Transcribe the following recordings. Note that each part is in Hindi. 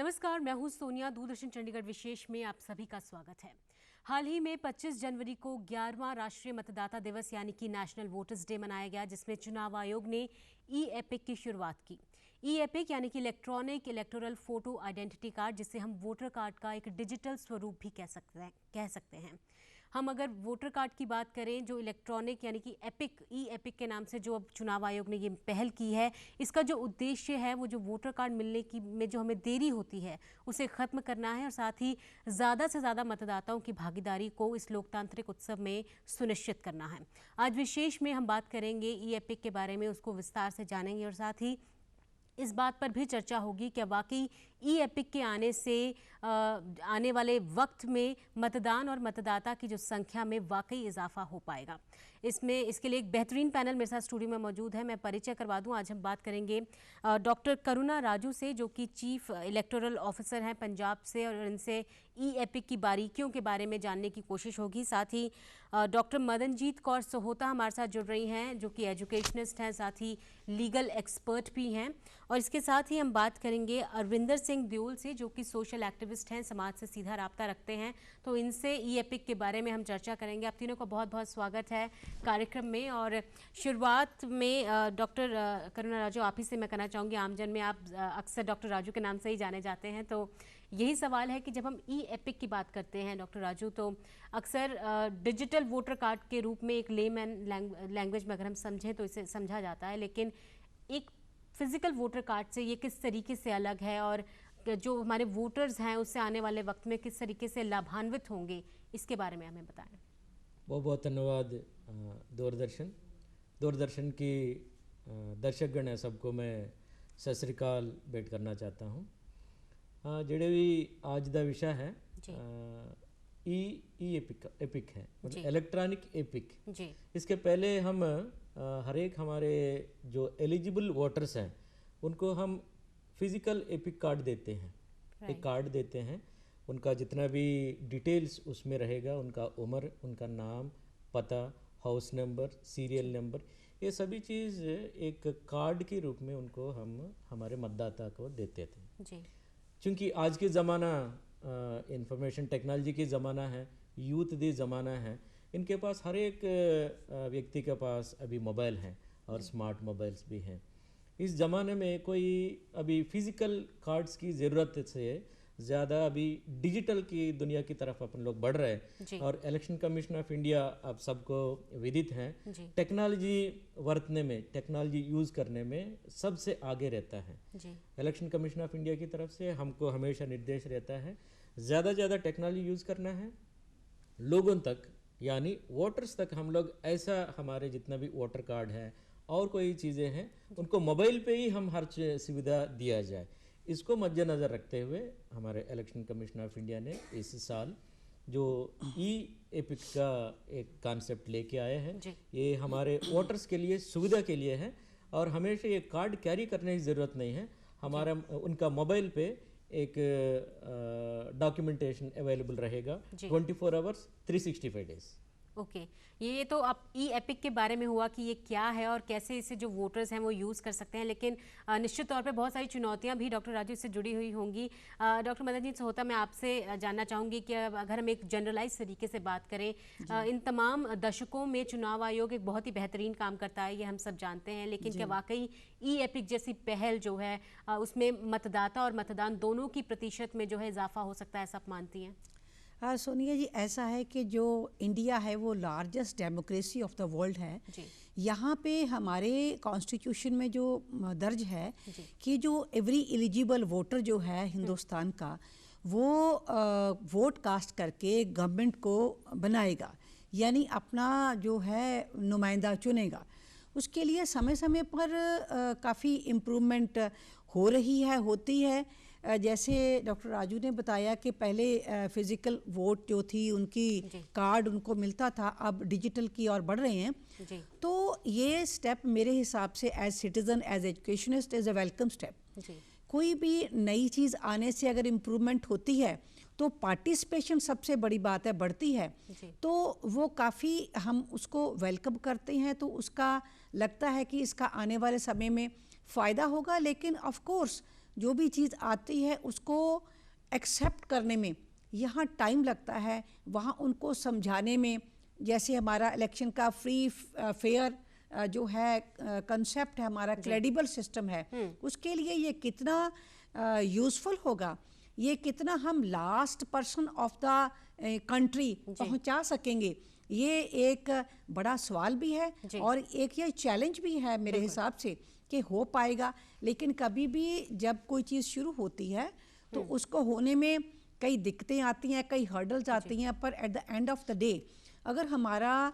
नमस्कार, मैं हूं सोनिया। दूरदर्शन चंडीगढ़ विशेष में आप सभी का स्वागत है। हाल ही में 25 जनवरी को 11वां राष्ट्रीय मतदाता दिवस यानी कि नेशनल वोटर्स डे मनाया गया, जिसमें चुनाव आयोग ने ई-एपिक की शुरुआत की। ई-एपिक यानी कि electronic electoral photo identity card, जिसे हम वोटर कार्ड का एक डिजिटल स्वरूप भी कह सकते हैं। हम अगर वोटर कार्ड की बात करें, जो इलेक्ट्रॉनिक यानी कि एपिक, ई-एपिक के नाम से जो अब चुनाव आयोग ने ये पहल की है, इसका जो उद्देश्य है वो जो वोटर कार्ड मिलने की में जो हमें देरी होती है उसे ख़त्म करना है और साथ ही ज़्यादा से ज़्यादा मतदाताओं की भागीदारी को इस लोकतांत्रिक उत्सव में सुनिश्चित करना है। आज विशेष में हम बात करेंगे ई-एपिक के बारे में, उसको विस्तार से जानेंगे और साथ ही इस बात पर भी चर्चा होगी कि वाकई ई-एपिक के आने से आने वाले वक्त में मतदान और मतदाता की जो संख्या में वाकई इजाफा हो पाएगा। इसके लिए एक बेहतरीन पैनल मेरे साथ स्टूडियो में मौजूद है। मैं परिचय करवा दूं। आज हम बात करेंगे डॉक्टर करुणा राजू से, जो कि चीफ इलेक्टोरल ऑफिसर हैं पंजाब से, और इनसे ई-एपिक की बारीकियों के बारे में जानने की कोशिश होगी। साथ ही डॉक्टर मदनजीत कौर सोहोता हमारे साथ जुड़ रही हैं, जो कि एजुकेशनिस्ट हैं, साथ ही लीगल एक्सपर्ट भी हैं। और इसके साथ ही हम बात करेंगे अरविंदर सिंह देओल से, जो कि सोशल एक्टिविस्ट हैं, समाज से सीधा राब्ता रखते हैं। तो इनसे ई-एपिक के बारे में हम चर्चा करेंगे। आप तीनों का बहुत बहुत स्वागत है कार्यक्रम में। और शुरुआत में डॉक्टर करुणा राजू, आप ही से मैं कहना चाहूँगी, आमजन में आप अक्सर डॉक्टर राजू के नाम से ही जाने जाते हैं, तो यही सवाल है कि जब हम ई-एपिक की बात करते हैं डॉक्टर राजू, तो अक्सर डिजिटल वोटर कार्ड के रूप में एक लेमैन लैंग्वेज में अगर हम समझें तो इसे समझा जाता है, लेकिन एक फिजिकल वोटर कार्ड से ये किस तरीके से अलग है और जो हमारे वोटर्स हैं उससे आने वाले वक्त में किस तरीके से लाभान्वित होंगे, इसके बारे में हमें बताएं। बहुत बहुत धन्यवाद दूरदर्शन की दर्शकगण है सबको मैं सत श्री अकाल भेंट करना चाहता हूँ। ਜਿਹੜੇ भी आज का विषय है ई-एपिक है, मतलब इलेक्ट्रॉनिक एपिक। इसके पहले हम हर एक हमारे जो एलिजिबल वोटर्स हैं उनको हम फिजिकल एपिक कार्ड देते हैं। एक कार्ड देते हैं, उनका जितना भी डिटेल्स उसमें रहेगा, उनका उम्र, उनका नाम, पता, हाउस नंबर, सीरियल नंबर, ये सभी चीज़ एक कार्ड के रूप में उनको हम हमारे मतदाता को देते थे। क्योंकि आज के ज़माना इंफॉर्मेशन टेक्नोलॉजी की ज़माना है, यूथ दी ज़माना है, इनके पास हर एक व्यक्ति के पास अभी मोबाइल हैं और स्मार्ट मोबाइल्स भी हैं। इस ज़माने में कोई अभी फिज़िकल कार्ड्स की ज़रूरत से ज़्यादा अभी डिजिटल की दुनिया की तरफ अपन लोग बढ़ रहे हैं। और इलेक्शन कमीशन ऑफ इंडिया आप सबको विदित हैं, टेक्नोलॉजी वरतने में, टेक्नोलॉजी यूज़ करने में सबसे आगे रहता है। इलेक्शन कमीशन ऑफ इंडिया की तरफ से हमको हमेशा निर्देश रहता है ज़्यादा से ज़्यादा टेक्नोलॉजी यूज़ करना है, लोगों तक यानी वोटर्स तक हम लोग ऐसा, हमारे जितना भी वोटर कार्ड है और कोई चीज़ें हैं उनको मोबाइल पे ही हम हर सुविधा दिया जाए। इसको मद्देनज़र रखते हुए हमारे इलेक्शन कमीशन ऑफ इंडिया ने इस साल जो ई-एपिक का एक कॉन्सेप्ट लेके आए हैं, ये हमारे वोटर्स के लिए, सुविधा के लिए है। और हमेशा ये कार्ड कैरी करने की ज़रूरत नहीं है, हमारा उनका मोबाइल पे एक डॉक्यूमेंटेशन अवेलेबल रहेगा 24 आवर्स 365 डेज। ओके, ये तो अब ई-एपिक के बारे में हुआ कि ये क्या है और कैसे इसे जो वोटर्स हैं वो यूज़ कर सकते हैं, लेकिन निश्चित तौर पे बहुत सारी चुनौतियां भी डॉक्टर राजू इससे जुड़ी हुई होंगी। डॉक्टर मदनजीत सोहोता, मैं आपसे जानना चाहूँगी कि अगर हम एक जनरलाइज तरीके से बात करें, इन तमाम दशकों में चुनाव आयोग एक बहुत ही बेहतरीन काम करता है, ये हम सब जानते हैं, लेकिन क्या वाकई ई-एपिक जैसी पहल जो है उसमें मतदाता और मतदान दोनों की प्रतिशत में जो है इजाफा हो सकता है, ऐसा आप मानती हैं? सोनिया जी, ऐसा है कि जो इंडिया है वो largest democracy of the world है। यहाँ पे हमारे कॉन्स्टिट्यूशन में जो दर्ज है कि जो एवरी एलिजिबल वोटर जो है हिंदुस्तान का, वो वोट कास्ट करके गवर्नमेंट को बनाएगा, यानी अपना जो है नुमाइंदा चुनेगा। उसके लिए समय समय पर काफ़ी इम्प्रूवमेंट हो रही है, होती है। जैसे डॉक्टर राजू ने बताया कि पहले फिज़िकल वोट जो थी उनकी कार्ड उनको मिलता था, अब डिजिटल की ओर बढ़ रहे हैं। तो ये स्टेप मेरे हिसाब से as citizen, as educationist, is a welcome step. कोई भी नई चीज़ आने से अगर इम्प्रूवमेंट होती है तो पार्टिसिपेशन सबसे बड़ी बात है, बढ़ती है, तो वो काफ़ी हम उसको वेलकम करते हैं। तो उसका लगता है कि इसका आने वाले समय में फ़ायदा होगा। लेकिन ऑफ कोर्स जो भी चीज़ आती है उसको एक्सेप्ट करने में यहाँ टाइम लगता है, वहाँ उनको समझाने में, जैसे हमारा इलेक्शन का फ्री फेयर जो है कंसेप्ट है, हमारा क्रेडिबल सिस्टम है, उसके लिए ये कितना यूज़फुल होगा, ये कितना हम last person of the country पहुंचा सकेंगे, ये एक बड़ा सवाल भी है और एक ये चैलेंज भी है मेरे हिसाब से कि हो पाएगा। लेकिन कभी भी जब कोई चीज़ शुरू होती है तो उसको होने में कई दिक्कतें आती हैं, कई हर्डल्स आती हैं, पर at the end of the day अगर हमारा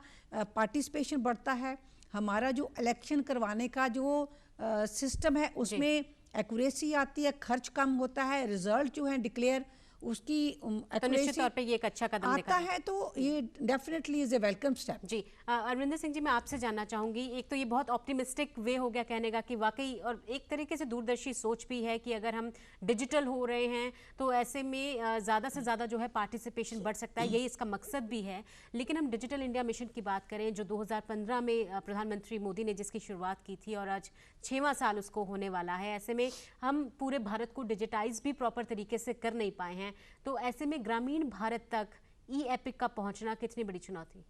पार्टिसिपेशन बढ़ता है, हमारा जो इलेक्शन करवाने का जो सिस्टम है उसमें एक्यूरेसी आती है, खर्च कम होता है, रिजल्ट जो है डिक्लेयर उसकी निश्चित तौर पे ये एक अच्छा कदम आता है, तो ये definitely is a welcome step. जी अरविंदर सिंह जी, मैं आपसे जानना चाहूंगी, एक तो ये बहुत ऑप्टिमिस्टिक वे हो गया कहने का कि वाकई, और एक तरीके से दूरदर्शी सोच भी है कि अगर हम डिजिटल हो रहे हैं तो ऐसे में ज़्यादा से ज़्यादा जो है पार्टिसिपेशन बढ़ सकता है, यही इसका मकसद भी है। लेकिन हम डिजिटल इंडिया मिशन की बात करें जो 2015 में प्रधानमंत्री मोदी ने जिसकी शुरुआत की थी और आज 6वां साल उसको होने वाला है, ऐसे में हम पूरे भारत को डिजिटाइज भी प्रॉपर तरीके से कर नहीं पाए हैं, तो ऐसे में ग्रामीण भारत तक ई एपिक का पहुंचना कितनी बड़ी चुनौती?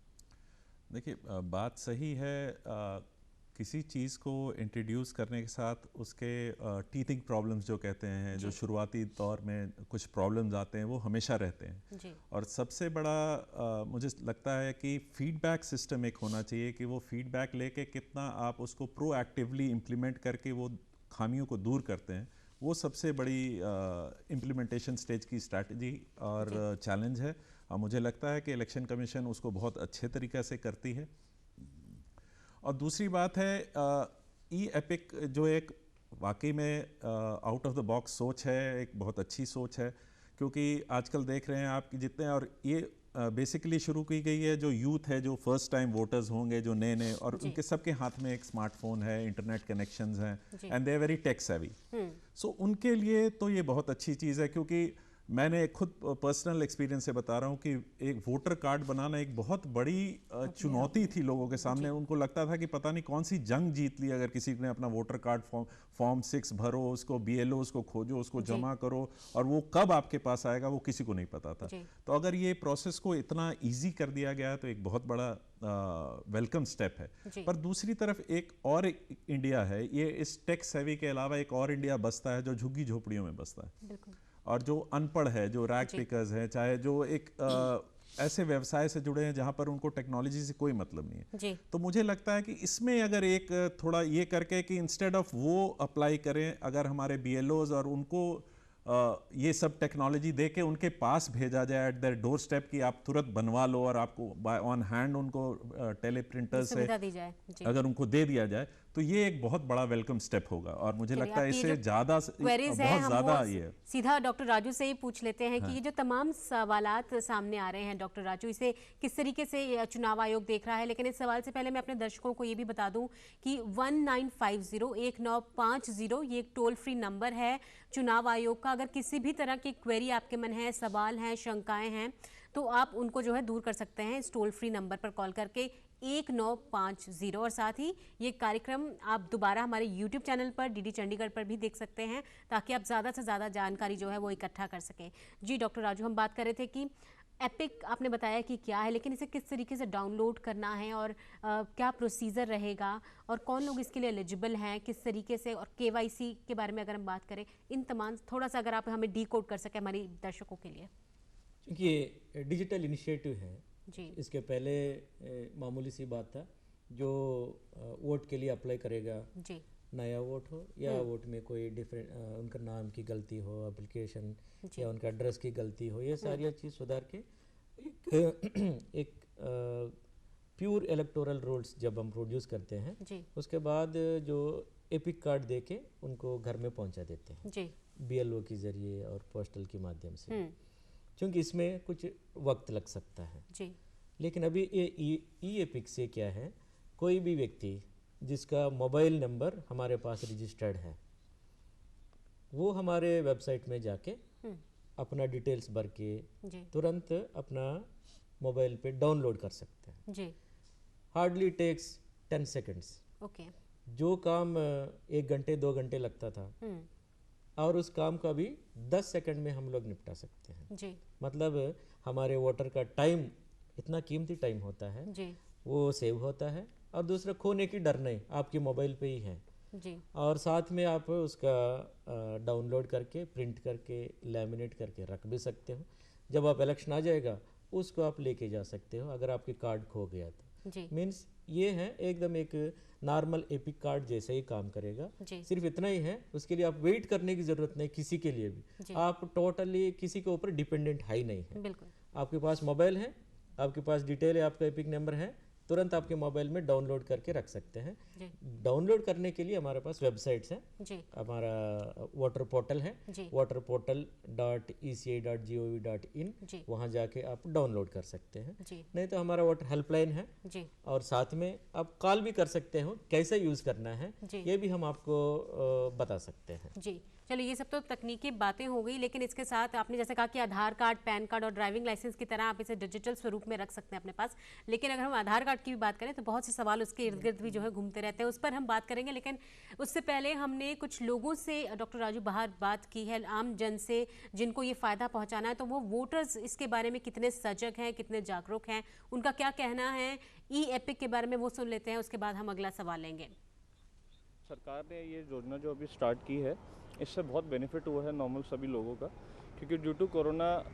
देखिए, बात सही है, किसी चीज़ को इंट्रोड्यूस करने के साथ उसके टीथिंग प्रॉब्लम्स जो कहते हैं, जो शुरुआती दौर में कुछ प्रॉब्लम्स आते हैं, वो हमेशा रहते हैं जी। और सबसे बड़ा मुझे लगता है कि फीडबैक सिस्टम एक होना चाहिए कि वो फीडबैक लेके कितना आप उसको प्रोएक्टिवली इम्प्लीमेंट करके वो खामियों को दूर करते हैं, वो सबसे बड़ी इम्प्लीमेंटेशन स्टेज की स्ट्रैटेजी और चैलेंज है। मुझे लगता है कि इलेक्शन कमीशन उसको बहुत अच्छे तरीक़े से करती है। और दूसरी बात है, ई एपिक जो एक वाकई में आउट ऑफ द बॉक्स सोच है, एक बहुत अच्छी सोच है, क्योंकि आजकल देख रहे हैं आप कि जितने, और ये बेसिकली शुरू की गई है, जो यूथ है, जो फर्स्ट टाइम वोटर्स होंगे, जो नए नए, और उनके सबके हाथ में एक स्मार्टफोन है, इंटरनेट कनेक्शंस हैं, and they are very tech savvy. So उनके लिए तो ये बहुत अच्छी चीज़ है, क्योंकि मैंने खुद पर्सनल एक्सपीरियंस से बता रहा हूँ कि एक वोटर कार्ड बनाना एक बहुत बड़ी चुनौती थी लोगों के सामने। उनको लगता था कि पता नहीं कौन सी जंग जीत ली अगर किसी ने अपना वोटर कार्ड फॉर्म 6 भरो, उसको BLO उसको खोजो, उसको जमा करो, और वो कब आपके पास आएगा वो किसी को नहीं पता था। तो अगर ये प्रोसेस को इतना ईजी कर दिया गया तो एक बहुत बड़ा वेलकम स्टेप है। पर दूसरी तरफ एक और इंडिया है, ये इस टेक सेवी के अलावा एक और इंडिया बसता है जो झुग्गी झोपड़ियों में बसता है, और जो अनपढ़ है, जो रैग पिकर्स है, चाहे जो एक ऐसे व्यवसाय से जुड़े हैं जहां पर उनको टेक्नोलॉजी से कोई मतलब नहीं है। तो मुझे लगता है कि इसमें अगर एक थोड़ा ये करके कि इंस्टेड ऑफ वो अप्लाई करें, अगर हमारे BLOs और उनको ये सब टेक्नोलॉजी दे के उनके पास भेजा जाए एट देयर डोर स्टेप कि आप तुरंत बनवा लो, और आपको बाय ऑन हैंड उनको टेली प्रिंटर से अगर उनको दे दिया जाए, तो ये एक बहुत बड़ा वेलकम स्टेप होगा। और मुझे लगता है इससे ज़्यादा बहुत ज़्यादा ये सीधा डॉक्टर राजू से ही पूछ लेते हैं कि ये जो तमाम सवालात सामने आ रहे हैं डॉक्टर राजू, इसे किस तरीके से चुनाव आयोग देख रहा है। लेकिन इस सवाल से पहले मैं अपने दर्शकों को ये भी बता दूं कि 1950-1950 ये एक टोल फ्री नंबर है चुनाव आयोग का। अगर किसी भी तरह की क्वेरी आपके मन है, सवाल हैं, शंकाएं हैं, तो आप उनको जो है दूर कर सकते हैं इस टोल फ्री नंबर पर कॉल करके 1950। और साथ ही ये कार्यक्रम आप दोबारा हमारे YouTube चैनल पर DD चंडीगढ़ पर भी देख सकते हैं, ताकि आप ज़्यादा से ज़्यादा जानकारी जो है वो इकट्ठा कर सकें। जी डॉक्टर राजू, हम बात कर रहे थे कि एपिक आपने बताया कि क्या है, लेकिन इसे किस तरीके से डाउनलोड करना है और क्या प्रोसीजर रहेगा और कौन लोग इसके लिए एलिजिबल हैं, किस तरीके से, और KYC के बारे में अगर हम बात करें, इन तमाम थोड़ा सा अगर आप हमें डीकोड कर सकें हमारे दर्शकों के लिए। क्योंकि ये डिजिटल इनिशिएटिव है जी, इसके पहले मामूली सी बात था, जो वोट के लिए अप्लाई करेगा जी, नया वोट हो या वोट में कोई डिफरेंट उनका नाम की गलती हो, एप्लीकेशन या उनका एड्रेस की गलती हो, ये सारी चीज़ सुधार के एक प्योर इलेक्टोरल रोल्स जब हम प्रोड्यूस करते हैं जी, उसके बाद जो एपिक कार्ड दे के उनको घर में पहुंचा देते हैं जी, BLO के जरिए और पोस्टल के माध्यम से, क्योंकि इसमें कुछ वक्त लग सकता है जी। लेकिन अभी ये ई एपिक से क्या है, कोई भी व्यक्ति जिसका मोबाइल नंबर हमारे पास रजिस्टर्ड है, वो हमारे वेबसाइट में जाके अपना डिटेल्स भर के तुरंत अपना मोबाइल पे डाउनलोड कर सकते हैं जी। Hardly takes 10 seconds. ओके। जो काम 1 घंटे 2 घंटे लगता था, और उस काम को अभी 10 सेकंड में हम लोग निपटा सकते हैं जी। मतलब हमारे वोटर का टाइम, इतना कीमती टाइम होता है जी। वो सेव होता है। और दूसरा, खोने की डर नहीं, आपके मोबाइल पे ही है जी। और साथ में आप उसका डाउनलोड करके, प्रिंट करके, लैमिनेट करके रख भी सकते हो। जब आप इलेक्शन आ जाएगा उसको आप लेके जा सकते हो अगर आपके कार्ड खो गया तो। जी। मीन्स ये है एकदम एक नॉर्मल एपिक कार्ड जैसे ही काम करेगा। जी। सिर्फ इतना ही है, उसके लिए आप वेट करने की ज़रूरत नहीं किसी के लिए भी। आप टोटली किसी के ऊपर डिपेंडेंट है ही नहीं है। बिल्कुल। आपके पास मोबाइल है, आपके पास डिटेल है, आपका एपिक नंबर है, तुरंत आपके मोबाइल में डाउनलोड करके रख सकते हैं। डाउनलोड करने के लिए हमारे पास वेबसाइट्स हैं। हमारा वाटर पोर्टल है, waterportal.eca.gov.in, वहाँ जाके आप डाउनलोड कर सकते हैं। नहीं तो हमारा वाटर हेल्पलाइन है और साथ में आप कॉल भी कर सकते हो। कैसे यूज़ करना है ये भी हम आपको बता सकते हैं। जी, चलिए ये सब तो तकनीकी बातें हो गई, लेकिन इसके साथ आपने जैसे कहा कि आधार कार्ड, पैन कार्ड और ड्राइविंग लाइसेंस की तरह आप इसे डिजिटल स्वरूप में रख सकते हैं अपने पास। लेकिन अगर हम आधार कार्ड की भी बात करें तो बहुत से सवाल उसके इर्द गिर्द भी जो है घूमते रहते हैं, उस पर हम बात करेंगे। लेकिन उससे पहले हमने कुछ लोगों से, डॉक्टर राजू बाहर बात की है, आम जन से जिनको ये फ़ायदा पहुँचाना है, तो वो वोटर्स इसके बारे में कितने सजग हैं, कितने जागरूक हैं, उनका क्या कहना है ई एपिक के बारे में, वो सुन लेते हैं। उसके बाद हम अगला सवाल लेंगे। सरकार ने ये योजना जो अभी स्टार्ट की है, इससे बहुत बेनिफिट हुआ है नॉर्मल सभी लोगों का, क्योंकि ड्यू टू कोरोना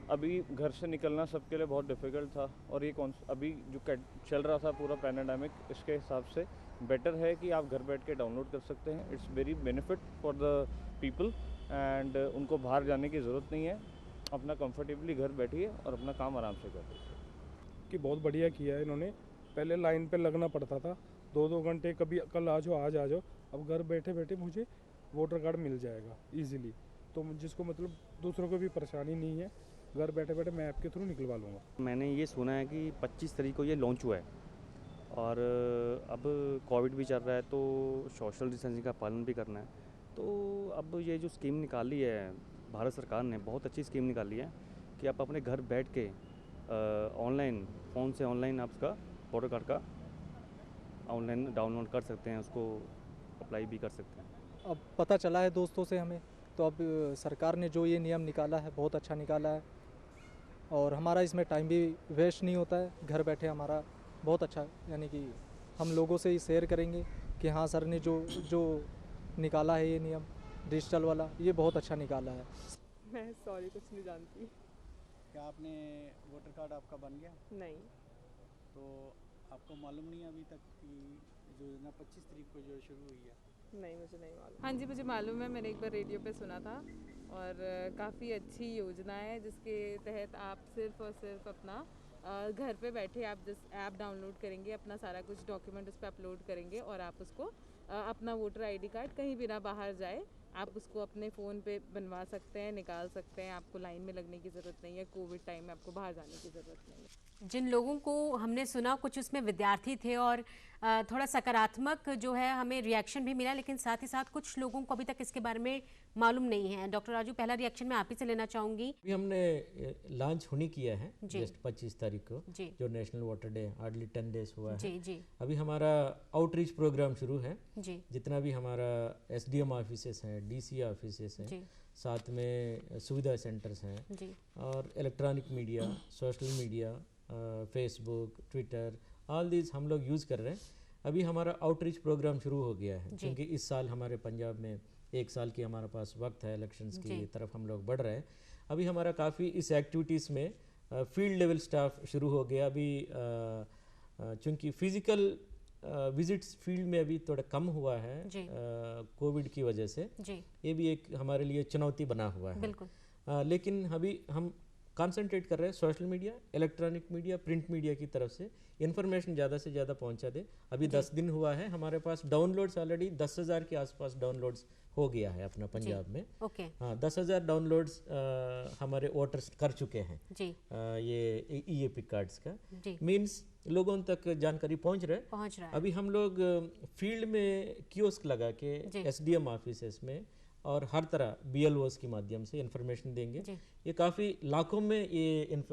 अभी घर से निकलना सबके लिए बहुत डिफ़िकल्ट था। और ये अभी जो चल रहा था पूरा पैंडेमिक, इसके हिसाब से बेटर है कि आप घर बैठ के डाउनलोड कर सकते हैं। It's very benefit for the people and उनको बाहर जाने की ज़रूरत नहीं है, अपना कंफर्टेबली घर बैठिए और अपना काम आराम से कर लीजिए। कि बहुत बढ़िया किया है इन्होंने। पहले लाइन पे लगना पड़ता था 2-2 घंटे, कभी कल आ जाओ आज आ जाओ। अब घर बैठे बैठे मुझे वोटर कार्ड मिल जाएगा इजीली, तो जिसको मतलब दूसरों को भी परेशानी नहीं है, घर बैठे बैठे मैं ऐप के थ्रू निकलवा लूँगा। मैंने ये सुना है कि 25 तारीख को ये लॉन्च हुआ है और अब कोविड भी चल रहा है तो सोशल डिस्टेंसिंग का पालन भी करना है। तो अब ये जो स्कीम निकाली है भारत सरकार ने, बहुत अच्छी स्कीम निकाली है कि आप अपने घर बैठ के ऑनलाइन, फ़ोन से ऑनलाइन आप उसका वोटर कार्ड का ऑनलाइन डाउनलोड कर सकते हैं, उसको अप्लाई भी कर सकते हैं। अब पता चला है दोस्तों से हमें, तो अब सरकार ने जो ये नियम निकाला है बहुत अच्छा निकाला है और हमारा इसमें टाइम भी वेस्ट नहीं होता है। घर बैठे हमारा बहुत अच्छा, यानी कि हम लोगों से ही शेयर करेंगे कि हाँ सर ने जो निकाला है ये नियम डिजिटल वाला, ये बहुत अच्छा निकाला है। मैं सॉरी कुछ नहीं जानती। क्या आपने वोटर कार्ड आपका बन गया? नहीं। तो आपको मालूम नहीं अभी तक कि योजना 25 तारीख को जो शुरू हुई है? नहीं, मुझे नहीं मालूम। हाँ जी, मुझे मालूम है, मैंने एक बार रेडियो पे सुना था और काफ़ी अच्छी योजना है जिसके तहत आप सिर्फ और सिर्फ अपना घर पे बैठे आप जिस ऐप डाउनलोड करेंगे, अपना सारा कुछ डॉक्यूमेंट उस पर अपलोड करेंगे और आप उसको अपना वोटर आईडी कार्ड कहीं भी ना बाहर जाए, आप उसको अपने फ़ोन पे बनवा सकते हैं, निकाल सकते हैं। आपको लाइन में लगने की ज़रूरत नहीं है, कोविड टाइम में आपको बाहर जाने की ज़रूरत नहीं है। जिन लोगों को हमने सुना, कुछ उसमें विद्यार्थी थे और थोड़ा सकारात्मक जो है हमें रिएक्शन भी मिला, लेकिन साथ ही साथ कुछ लोगों को अभी तक इसके बारे में मालूम नहीं है। डॉक्टर राजू, पहला रिएक्शन मैं आप ही से लेना चाहूँगी। अभी हमने लॉन्च होने किया है जस्ट 25 तारीख को, जो national water day, hardly 10 days हुआ है। जी। अभी हमारा आउटरीच प्रोग्राम शुरू है जी। जितना भी हमारा SDM ऑफिसेस हैं, DC ऑफिसेस हैं, साथ में सुविधा सेंटर्स हैं और electronic media, social media, Facebook, Twitter, all these हम लोग यूज़ कर रहे हैं। अभी हमारा आउटरीच प्रोग्राम शुरू हो गया है क्योंकि इस साल हमारे पंजाब में 1 साल की हमारे पास वक्त है, इलेक्शंस की तरफ हम लोग बढ़ रहे हैं। अभी हमारा काफ़ी इस एक्टिविटीज़ में फील्ड लेवल स्टाफ शुरू हो गया। अभी चूँकि फिज़िकल विजिट्स फील्ड में अभी थोड़ा कम हुआ है कोविड की वजह से, ये भी एक हमारे लिए चुनौती बना हुआ है। लेकिन अभी हम कंसंट्रेट कर रहे हैं social media, electronic media, print media की तरफ से इन्फॉर्मेशन ज़्यादा से ज़्यादा पहुंचा दे। अभी 10 दिन हुआ है, हमारे पास डाउनलोड्स ऑलरेडी 10,000 के आसपास डाउनलोड्स हो गया है अपना पंजाब में। हाँ, 10,000 डाउनलोड्स हमारे वोटर्स कर चुके हैं ये ई-एपिक कार्ड्स का। मीन्स लोगों तक जानकारी पहुंच रहा है। अभी हम लोग फील्ड में कियोस्क लगा के SDM ऑफिसेस में और हर तरह BLOs के माध्यम से इन्फॉर्मेशन देंगे। ये काफ़ी लाखों में ये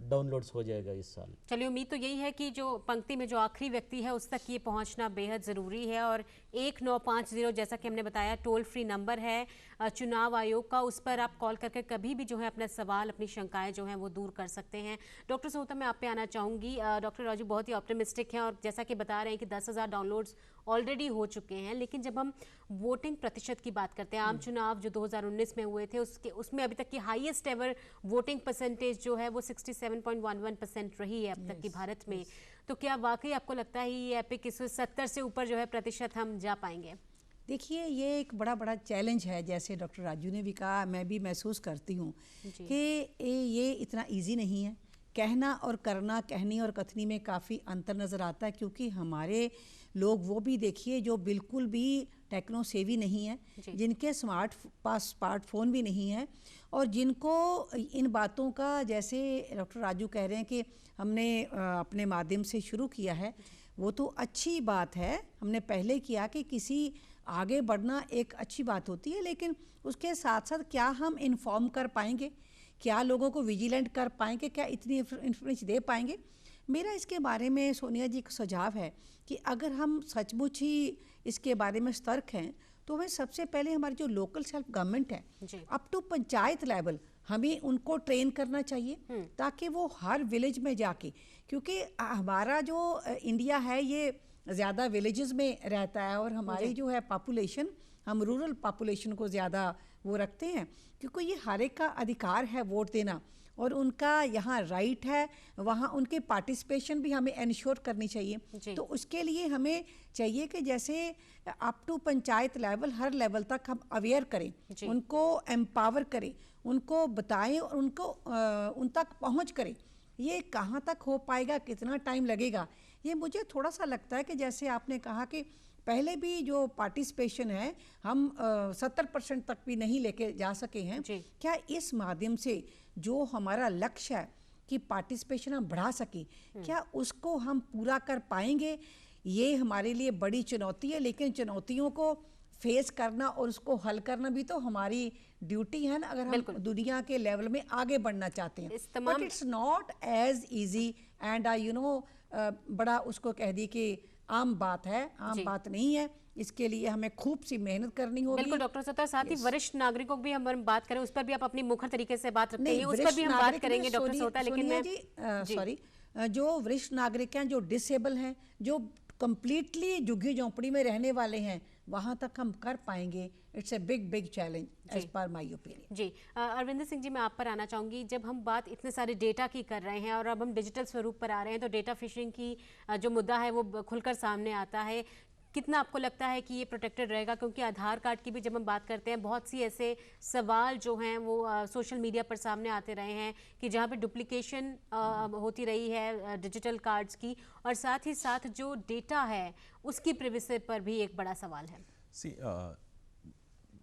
डाउनलोड्स हो जाएगा इस साल। चलिए, उम्मीद तो यही है कि जो पंक्ति में जो आखिरी व्यक्ति है उस तक ये पहुंचना बेहद ज़रूरी है। और 1950 जैसा कि हमने बताया टोल फ्री नंबर है चुनाव आयोग का, उस पर आप कॉल करके कभी भी जो है अपना सवाल, अपनी शंकाएं जो हैं वो दूर कर सकते हैं। डॉक्टर सोहता, मैं आप पे आना चाहूँगी। डॉक्टर राजू बहुत ही ऑप्टिमिस्टिक हैं और जैसा कि बता रहे हैं कि 10,000 डाउनलोड्स ऑलरेडी हो चुके हैं, लेकिन जब हम वोटिंग प्रतिशत की बात करते हैं, आम चुनाव जो 2019 में हुए थे उसमें अभी तक की हाईएस्ट एवर वोटिंग परसेंटेज जो है वो 67.11% रही है अब तक की भारत में। तो क्या वाकई आपको लगता है ये एपिक इस 70 से ऊपर जो है प्रतिशत हम जा पाएंगे? देखिए, ये एक बड़ा चैलेंज है, जैसे डॉक्टर राजू ने भी कहा, मैं भी महसूस करती हूँ कि ये इतना इजी नहीं है। कहना और करना, कहनी और कथनी में काफ़ी अंतर नज़र आता है, क्योंकि हमारे लोग वो भी देखिए जो बिल्कुल भी टेक्नो सेवी नहीं है, जिनके स्मार्टफोन भी नहीं है, और जिनको इन बातों का, जैसे डॉक्टर राजू कह रहे हैं कि हमने अपने माध्यम से शुरू किया है, वो तो अच्छी बात है, हमने पहले किया कि किसी आगे बढ़ना एक अच्छी बात होती है, लेकिन उसके साथ साथ क्या हम इन्फॉर्म कर पाएंगे, क्या लोगों को विजिलेंट कर पाएंगे, क्या इतनी इन्फॉर्मेशन दे पाएंगे। मेरा इसके बारे में सोनिया जी का सुझाव है कि अगर हम सचमुच ही इसके बारे में सतर्क हैं तो हमें सबसे पहले हमारी जो लोकल सेल्फ गवर्नमेंट है अप टू पंचायत लेवल, हमें उनको ट्रेन करना चाहिए ताकि वो हर विलेज में जाके, क्योंकि हमारा जो इंडिया है ये ज़्यादा विलेजेस में रहता है और हमारी जो है पॉपुलेशन, हम रूरल पॉपुलेशन को ज़्यादा वो रखते हैं, क्योंकि ये हर एक का अधिकार है वोट देना और उनका यहाँ राइट है, वहाँ उनके पार्टिसिपेशन भी हमें इंश्योर करनी चाहिए। तो उसके लिए हमें चाहिए कि जैसे अप टू पंचायत लेवल, हर लेवल तक हम अवेयर करें, उनको एम्पावर करें, उनको बताएं और उनको उन तक पहुँच करें। ये कहाँ तक हो पाएगा, कितना टाइम लगेगा, ये मुझे थोड़ा सा लगता है कि जैसे आपने कहा कि पहले भी जो पार्टिसिपेशन है हम 70% तक भी नहीं लेके जा सके हैं। क्या इस माध्यम से जो हमारा लक्ष्य है कि पार्टिसिपेशन हम बढ़ा सके, क्या उसको हम पूरा कर पाएंगे? ये हमारे लिए बड़ी चुनौती है, लेकिन चुनौतियों को फेस करना और उसको हल करना भी तो हमारी ड्यूटी है ना, अगर हम दुनिया के लेवल में आगे बढ़ना चाहते हैं। But it's not as easy and बड़ा उसको कह दी कि आम बात है, आम बात नहीं है। इसके लिए हमें खूब सी मेहनत करनी होगी। बिल्कुल डॉक्टर सोहता, साथ ही वरिष्ठ नागरिकों की भी हम बात करें, उस पर भी आप अपनी मुखर तरीके से बात रखते हैं, उस पर भी हम बात करेंगे डॉक्टर सोहता। लेकिन मैं सॉरी, जो वरिष्ठ नागरिक हैं, जो डिसेबल हैं, जो कंप्लीटली झुग्गी झोंपड़ी में रहने वाले हैं, वहाँ तक हम कर पाएंगे। It's a big challenge as per my opinion. जी, अरविंदर सिंह जी, मैं आप पर आना चाहूँगी। जब हम बात इतने सारे डेटा की कर रहे हैं और अब हम डिजिटल स्वरूप पर आ रहे हैं, तो डेटा फिशिंग की जो मुद्दा है वो खुलकर सामने आता है। कितना आपको लगता है कि ये प्रोटेक्टेड रहेगा? क्योंकि आधार कार्ड की भी जब हम बात करते हैं, बहुत सी ऐसे सवाल जो हैं वो सोशल मीडिया पर सामने आते रहे हैं कि जहाँ पे डुप्लीकेशन होती रही है डिजिटल कार्ड्स की, और साथ ही साथ जो डेटा है उसकी प्रिवेसी पर भी एक बड़ा सवाल है।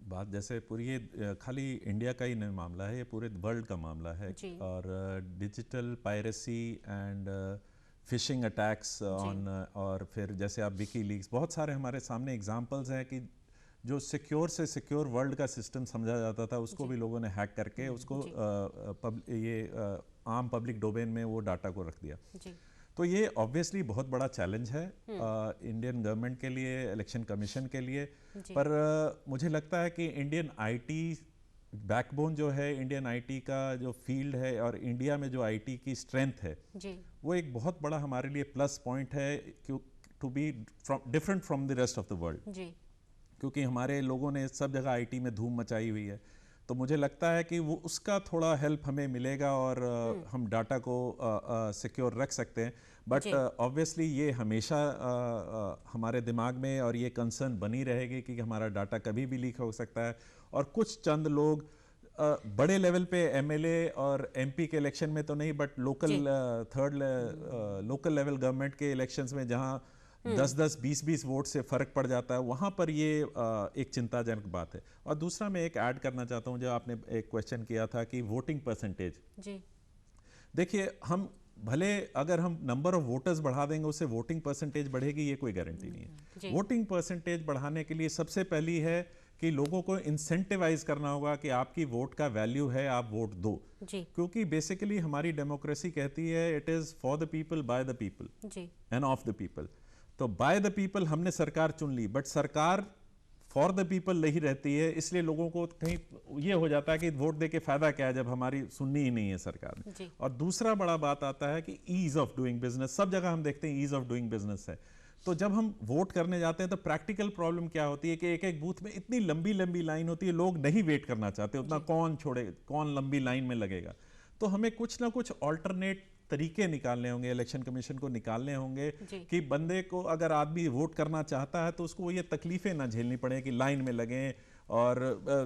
बात जैसे पूरी ये खाली इंडिया का ही नहीं मामला है, ये पूरे वर्ल्ड का मामला है। और digital piracy and phishing attacks on, और फिर जैसे आप विकीलीक्स, बहुत सारे हमारे सामने एग्जांपल्स हैं कि जो सिक्योर से सिक्योर वर्ल्ड का सिस्टम समझा जाता था, उसको भी लोगों ने हैक करके उसको आम पब्लिक डोमेन में वो डाटा को रख दिया। तो ये ऑब्वियसली बहुत बड़ा चैलेंज है इंडियन गवर्नमेंट के लिए, इलेक्शन कमीशन के लिए। पर मुझे लगता है कि इंडियन आईटी बैकबोन जो है, इंडियन आईटी का जो फील्ड है और इंडिया में जो आईटी की स्ट्रेंथ है, वो एक बहुत बड़ा हमारे लिए प्लस पॉइंट है to be different from the rest of the world. क्योंकि हमारे लोगों ने सब जगह आईटी में धूम मचाई हुई है, तो मुझे लगता है कि वो उसका थोड़ा हेल्प हमें मिलेगा और हम डाटा को सिक्योर रख सकते हैं। बट ऑब्वियसली ये हमेशा हमारे दिमाग में और ये कंसर्न बनी रहेगी कि हमारा डाटा कभी भी लीक हो सकता है। और कुछ चंद लोग बड़े लेवल पे एमएलए और एमपी के इलेक्शन में तो नहीं, but local local level government के इलेक्शंस में जहां 10-10, 20-20 वोट से फर्क पड़ जाता है, वहां पर ये एक चिंताजनक बात है। और दूसरा मैं एक ऐड करना चाहता हूं, जो आपने एक क्वेश्चन किया था कि वोटिंग परसेंटेज। देखिए, हम भले अगर हम नंबर ऑफ वोटर्स बढ़ा देंगे उससे वोटिंग परसेंटेज बढ़ेगी, ये कोई गारंटी नहीं है। वोटिंग परसेंटेज बढ़ाने के लिए सबसे पहली है कि लोगों को इंसेंटिवाइज करना होगा कि आपकी वोट का वैल्यू है, आप वोट दो जी। क्योंकि बेसिकली हमारी डेमोक्रेसी कहती है it is for the people by the people end of the people. तो बाय द पीपल हमने सरकार चुन ली, बट सरकार फॉर द पीपल नहीं रहती है, इसलिए लोगों को कहीं ये हो जाता है कि वोट दे के फायदा क्या है जब हमारी सुननी ही नहीं है सरकार ने। और दूसरा बड़ा बात आता है कि ईज ऑफ डूइंग बिजनेस, सब जगह हम देखते हैं ईज ऑफ डूइंग बिजनेस है। तो जब हम वोट करने जाते हैं तो प्रैक्टिकल प्रॉब्लम क्या होती है कि एक एक बूथ में इतनी लंबी लंबी लाइन होती है, लोग नहीं वेट करना चाहते उतना, कौन छोड़े, कौन लंबी लाइन में लगेगा। तो हमें कुछ ना कुछ ऑल्टरनेट तरीके निकालने होंगे, इलेक्शन कमीशन को निकालने होंगे कि बंदे को अगर आदमी वोट करना चाहता है तो उसको ये तकलीफें ना झेलनी पड़े कि लाइन में लगें और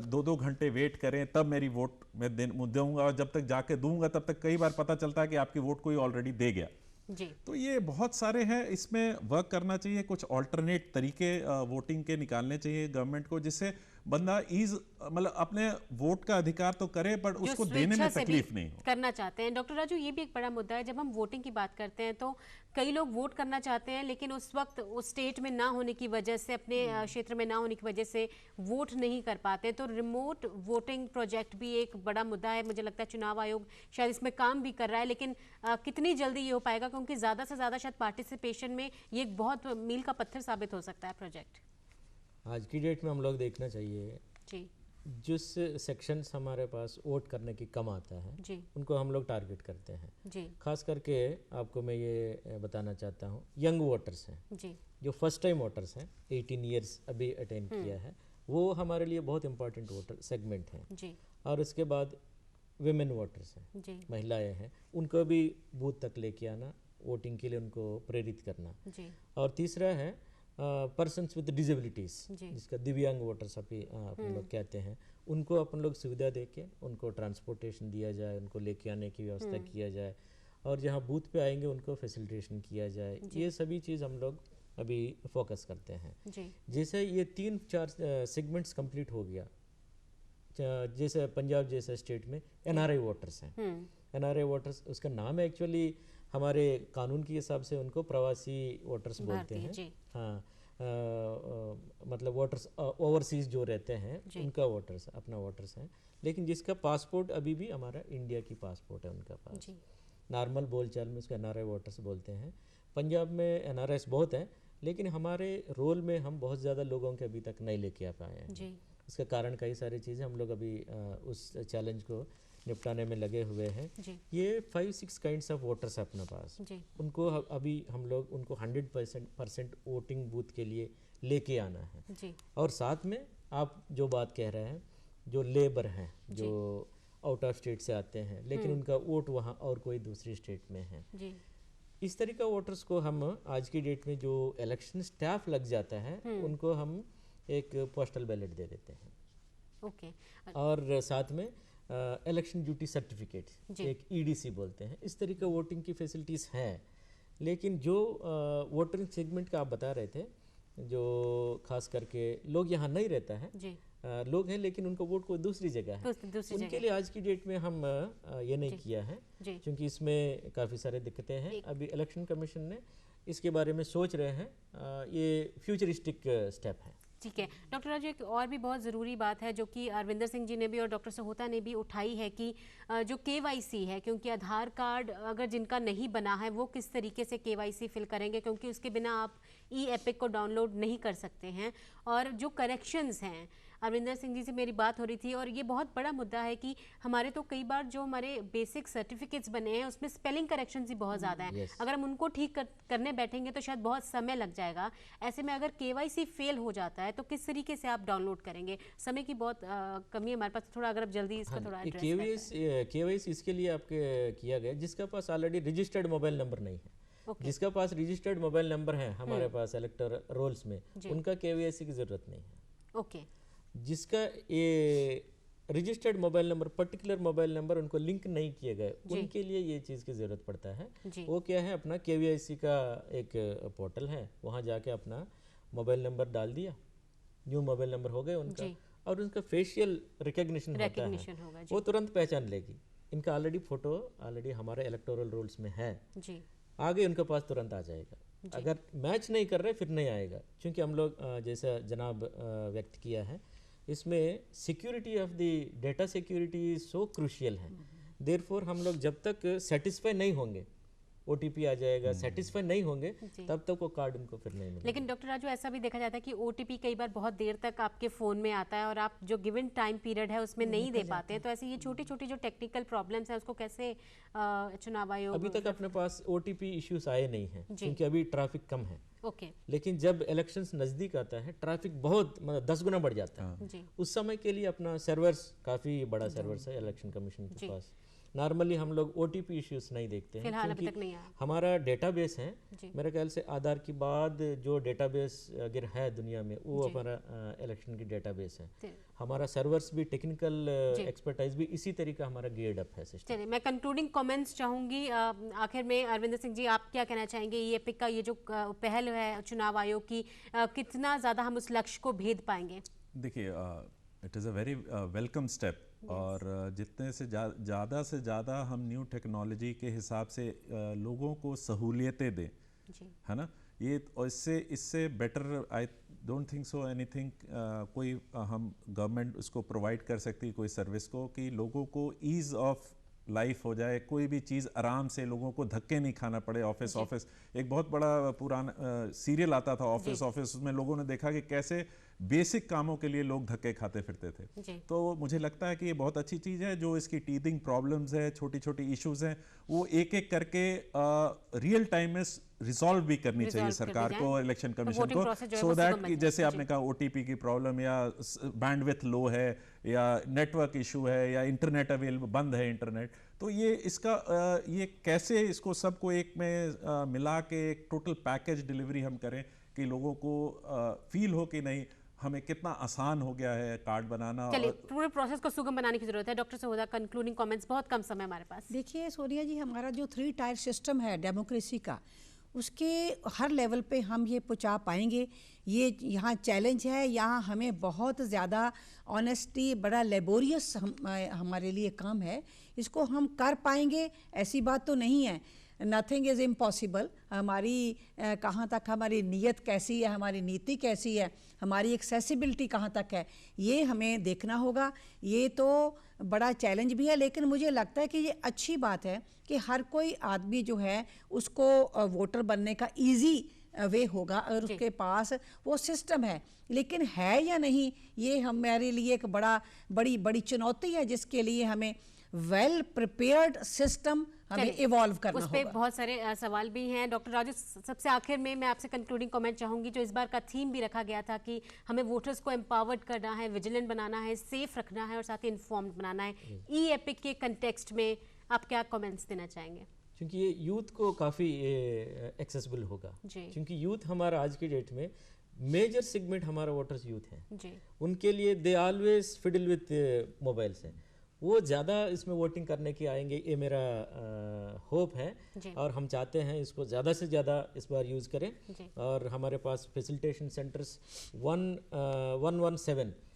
2-2 घंटे वेट करें तब मेरी वोट मैं दूंगा, और जब तक जाके दूंगा तब तक कई बार पता चलता है कि आपकी वोट कोई ऑलरेडी दे गया जी। तो ये बहुत सारे हैं, इसमें वर्क करना चाहिए, कुछ ऑल्टरनेट तरीके वोटिंग के निकालने चाहिए गवर्नमेंट को, जिससे बंदा मतलब अपने वोट का अधिकार तो करे पर उसको देने में तकलीफ नहीं हो। करना चाहते हैं। डॉक्टर राजू, ये भी एक बड़ा मुद्दा है, जब हम वोटिंग की बात करते हैं तो कई लोग वोट करना चाहते हैं लेकिन उस वक्त उस स्टेट में ना होने की वजह से, अपने क्षेत्र में ना होने की वजह से वोट नहीं कर पाते। तो रिमोट वोटिंग प्रोजेक्ट भी एक बड़ा मुद्दा है, मुझे लगता है चुनाव आयोग शायद इसमें काम भी कर रहा है, लेकिन कितनी जल्दी ये हो पाएगा, क्योंकि ज़्यादा से ज़्यादा शायद पार्टिसिपेशन में ये एक बहुत मील का पत्थर साबित हो सकता है प्रोजेक्ट। आज की डेट में हम लोग देखना चाहिए जी, जिस सेक्शंस हमारे पास वोट करने की कम आता है जी, उनको हम लोग टारगेट करते हैं जी। खास करके आपको मैं ये बताना चाहता हूँ, यंग वोटर्स हैं जी, जो फर्स्ट टाइम वोटर्स हैं, 18 इयर्स अभी अटेंड किया है, वो हमारे लिए बहुत इंपॉर्टेंट वोटर सेगमेंट हैं जी। और उसके बाद विमेन वोटर्स हैं जी, महिलाएं हैं, उनको भी बूथ तक लेके आना, वोटिंग के लिए उनको प्रेरित करना। जी। और तीसरा है पर्सन्स विद डिजेबिलिटीज़, जिसका दिव्यांग वोटर्स अभी अपन लोग कहते हैं, उनको अपन लोग सुविधा देके उनको ट्रांसपोर्टेशन दिया जाए, उनको लेके आने की व्यवस्था किया जाए, और जहाँ बूथ पे आएंगे उनको फैसिलिटेशन किया जाए। ये सभी चीज़ हम लोग अभी फोकस करते हैं। जैसे ये 3-4 सेगमेंट्स कंप्लीट हो गया, जैसे पंजाब जैसे स्टेट में NRI वोटर्स हैं, NRI वोटर्स उसका नाम है, एक्चुअली हमारे कानून के हिसाब से उनको प्रवासी वोटर्स बोलते हैं। हाँ, मतलब वोटर्स ओवरसीज जो रहते हैं उनका वोटर्स, अपना वोटर्स हैं, लेकिन जिसका पासपोर्ट अभी भी हमारा इंडिया की पासपोर्ट है उनका पास। नॉर्मल बोलचाल में उसको NRI वोटर्स बोलते हैं। पंजाब में NRIs बहुत हैं, लेकिन हमारे रोल में हम बहुत ज़्यादा लोगों के अभी तक नहीं लेके आ पाए हैं। इसका कारण कई सारी चीज़ें, हम लोग अभी उस चैलेंज को निपटाने में लगे हुए हैं। ये 5-6 काइंड्स ऑफ वोटर्स है अपने पास, उनको अभी हम लोग उनको 100% वोटिंग बूथ के लिए लेके आना है। और साथ में आप जो बात कह रहे हैं, जो लेबर हैं जो आउट ऑफ स्टेट से आते हैं लेकिन उनका वोट वहाँ और कोई दूसरी स्टेट में है, इस तरह का वोटर्स को हम आज की डेट में जो इलेक्शन स्टाफ लग जाता है उनको हम एक पोस्टल बैलेट दे देते हैं। और साथ में इलेक्शन ड्यूटी सर्टिफिकेट, एक EDC बोलते हैं, इस तरह का वोटिंग की फैसिलिटीज़ हैं। लेकिन जो वोटिंग सेगमेंट का आप बता रहे थे, जो खास करके लोग यहाँ नहीं रहता है, लोग हैं लेकिन उनको वोट कोई दूसरी जगह है, उनके लिए आज की डेट में हम ये नहीं किया है, क्योंकि इसमें काफ़ी सारे दिक्कतें हैं। अभी इलेक्शन कमीशन ने इसके बारे में सोच रहे हैं, ये फ्यूचरिस्टिक स्टेप है। ठीक है डॉक्टर राजू, एक और भी बहुत ज़रूरी बात है जो कि अरविंदर सिंह जी ने भी और डॉक्टर सहोता ने भी उठाई है कि जो KYC है, क्योंकि आधार कार्ड अगर जिनका नहीं बना है वो किस तरीके से KYC फिल करेंगे, क्योंकि उसके बिना आप ePIC को डाउनलोड नहीं कर सकते हैं। और जो करेक्शंस हैं, अरविंदर सिंह जी से मेरी बात हो रही थी, और ये बहुत बड़ा मुद्दा है कि हमारे तो कई बार जो हमारे बेसिक सर्टिफिकेट्स बने हैं उसमें स्पेलिंग करेक्शंस ही बहुत ज़्यादा हैं। अगर हम उनको ठीक करने बैठेंगे तो शायद बहुत समय लग जाएगा। ऐसे में अगर KYC फेल हो जाता है तो किस तरीके से आप डाउनलोड करेंगे? समय की बहुत कमी है हमारे पास, थोड़ा अगर आप जल्दी इसको थोड़ा एड्रेस करें। KYC इसके लिए आपके किया गया जिसका पास ऑलरेडी रजिस्टर्ड मोबाइल नंबर नहीं है। जिसका पास रजिस्टर्ड मोबाइल नंबर है हमारे पास इलेक्टोरल रोल्स में, उनका KYC की ज़रूरत नहीं है। जिसका ये registered mobile number, particular mobile number उनको लिंक नहीं किए गए, उनके लिए ये चीज़ की ज़रूरत पड़ता है। वो क्या है, अपना KYC का एक पोर्टल है, वहाँ जाके अपना मोबाइल नंबर डाल दिया, न्यू मोबाइल नंबर हो गए उनका, और उनका फेशियल रिकग्निशन होता है, वो तुरंत पहचान लेगी। इनका ऑलरेडी फ़ोटो ऑलरेडी हमारे इलेक्टोरल रोल्स में है, आगे उनके पास तुरंत आ जाएगा। अगर मैच नहीं कर रहे फिर नहीं आएगा, क्योंकि हम लोग जैसा जनाब व्यक्त किया है इसमें security of the data security so crucial है। देयरफॉर हम लोग जब तक सेटिस्फाई नहीं होंगे, OTP आ जाएगा, सेटिस्फाई नहीं होंगे, तब तक वो कार्ड उनको फिर नहीं मिलेगा। लेकिन डॉक्टर राजू, ऐसा भी देखा जाता है कि OTP कई बार बहुत देर तक आपके फ़ोन में आता है और आप जो गिवन टाइम पीरियड है उसमें नहीं दे पाते हैं, तो ऐसे ये छोटी छोटी जो टेक्निकल प्रॉब्लम्स हैं उसको कैसे चुनाव आयोग? अभी तक अपने पास OTP इश्यूज आए नहीं हैं क्योंकि अभी ट्रैफिक कम है। ओके। लेकिन जब इलेक्शंस नज़दीक आता है ट्रैफिक बहुत 10 गुना बढ़ जाता है। उस समय के लिए अपना सर्वर्स काफ़ी बड़ा सर्वर्स है इलेक्शन कमीशन के पास। नॉर्मली हम लोग OTP इश्यूज नहीं देखते हैं क्योंकि हमारा डेटाबेस है, मेरे ख्याल से आधार के बाद जो डेटाबेस अगर है दुनिया में वो हमारा इलेक्शन की डेटाबेस है। हमारा सर्वर्स भी टेक्निकल एक्सपर्टाइज भी इसी तरीके हमारा गियर्ड अप है सिस्टम। चलिए, मैं कंक्लूडिंग कमेंट्स चाहूँगी आखिर में। अरविंदर सिंह जी, आप क्या कहना चाहेंगे? ये एपिक का ये जो पहल है चुनाव आयोग की, कितना ज़्यादा हम उस लक्ष्य को भेद पाएंगे? देखिए, it is a very welcome step और जितने से ज़्यादा से ज़्यादा हम न्यू टेक्नोलॉजी के हिसाब से लोगों को सहूलियतें दें, है ना, ये और इससे better I don't think so anything कोई हम गवर्नमेंट उसको प्रोवाइड कर सकती है कोई सर्विस को कि लोगों को ईज़ ऑफ लाइफ हो जाए, कोई भी चीज़ आराम से, लोगों को धक्के नहीं खाना पड़े। ऑफिस एक बहुत बड़ा पुराना सीरियल आता था ऑफिस, उसमें लोगों ने देखा कि कैसे बेसिक कामों के लिए लोग धक्के खाते फिरते थे। तो मुझे लगता है कि ये बहुत अच्छी चीज़ है। जो इसकी टीथिंग प्रॉब्लम्स है, छोटी छोटी इश्यूज हैं, वो एक एक करके रियल टाइम में रिजॉल्व भी करनी चाहिए सरकार को, इलेक्शन कमीशन को, सो दैट कि जैसे आपने कहा OTP की प्रॉब्लम या बैंडविड्थ लो है या नेटवर्क इशू है या इंटरनेट अवेलेबल बंद है इंटरनेट, तो ये इसका ये कैसे इसको सबको एक में मिला के एक टोटल पैकेज डिलीवरी हम करें कि लोगों को फील हो कि नहीं हमें कितना आसान हो गया है कार्ड बनाना। चलिए, पूरे प्रोसेस को सुगम बनाने की जरूरत है। डॉक्टर सहोदा, कंक्लूडिंग कमेंट्स, बहुत कम समय हमारे पास। देखिए सोनिया जी, हमारा जो 3 टायर सिस्टम है डेमोक्रेसी का, उसके हर लेवल पे हम ये पहुंचा पाएंगे। ये यहाँ चैलेंज है, यहाँ हमें बहुत ज़्यादा ऑनेस्टी, बड़ा लेबोरियस हमारे लिए काम है। इसको हम कर पाएंगे ऐसी बात तो नहीं है, नथिंग इज़ इम्पॉसिबल। हमारी कहाँ तक हमारी नीयत कैसी है, हमारी नीति कैसी है, हमारी एक्सेसिबिलिटी कहाँ तक है, ये हमें देखना होगा। ये तो बड़ा चैलेंज भी है, लेकिन मुझे लगता है कि ये अच्छी बात है कि हर कोई आदमी जो है उसको वोटर बनने का इजी वे होगा अगर उसके पास वो सिस्टम है। लेकिन है या नहीं, ये हमारे लिए एक बड़ी चुनौती है, जिसके लिए हमें वेल प्रिपेयर्ड सिस्टम हमें इवॉल्व करना होगा। उस पर बहुत सारे सवाल भी हैं। डॉक्टर राजू, सबसे आखिर में मैं आपसे कंक्लूडिंग कमेंट चाहूंगी। जो इस बार का थीम भी रखा गया था कि हमें वोटर्स को एम्पावर्ड करना है, विजिलेंट बनाना है, सेफ रखना है और साथ ही इन्फॉर्म्ड बनाना है, ई एपिक के कंटेक्स्ट में आप क्या कमेंट्स देना चाहेंगे? क्योंकि ये यूथ को काफ़ी एक्सेसिबल होगा, क्योंकि यूथ हमारा आज की डेट में मेजर सेगमेंट हमारा वोटर्स यूथ हैं। उनके लिए they always fiddle with mobiles हैं, वो ज़्यादा इसमें वोटिंग करने के आएंगे, ये मेरा होप है और हम चाहते हैं इसको ज़्यादा से ज़्यादा इस बार यूज़ करें। और हमारे पास फैसिलिटेशन सेंटर्स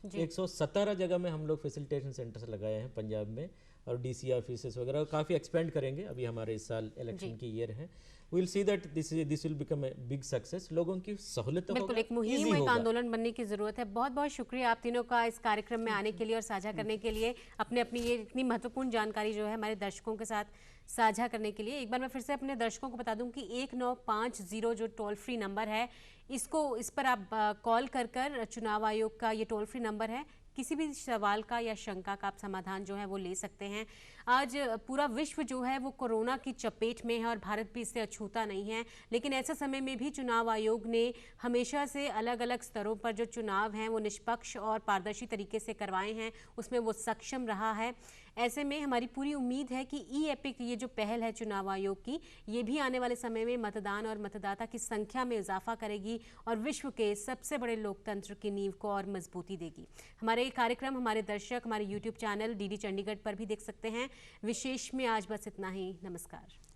117 जगह में हम लोग फैसिलिटेशन सेंटर्स लगाए हैं पंजाब में, और DC ऑफिसेस वगैरह काफ़ी एक्सपेंड करेंगे। अभी हमारे इस साल इलेक्शन की ईयर है, we will see that this will become a big success. लोगों की सहूलियत बिल्कुल एक मुहिम, एक आंदोलन बनने की जरूरत है। बहुत बहुत शुक्रिया आप तीनों का इस कार्यक्रम में आने के लिए और साझा करने के लिए, अपनी ये इतनी महत्वपूर्ण जानकारी जो है हमारे दर्शकों के साथ साझा करने के लिए। एक बार मैं फिर से अपने दर्शकों को बता दूं कि 1950 जो टोल फ्री नंबर है, इस पर आप कॉल कर चुनाव आयोग का ये टोल फ्री नंबर है, किसी भी सवाल का या शंका का आप समाधान जो है वो ले सकते हैं। आज पूरा विश्व जो है वो कोरोना की चपेट में है और भारत भी इससे अछूता नहीं है, लेकिन ऐसे समय में भी चुनाव आयोग ने हमेशा से अलग अलग स्तरों पर जो चुनाव हैं वो निष्पक्ष और पारदर्शी तरीके से करवाए हैं, उसमें वो सक्षम रहा है। ऐसे में हमारी पूरी उम्मीद है कि ई एपिक ये जो पहल है चुनाव आयोग की, ये भी आने वाले समय में मतदान और मतदाता की संख्या में इजाफा करेगी और विश्व के सबसे बड़े लोकतंत्र की नींव को और मजबूती देगी। हमारे ये कार्यक्रम हमारे दर्शक हमारे YouTube चैनल DD चंडीगढ़ पर भी देख सकते हैं। विशेष में आज बस इतना ही। नमस्कार।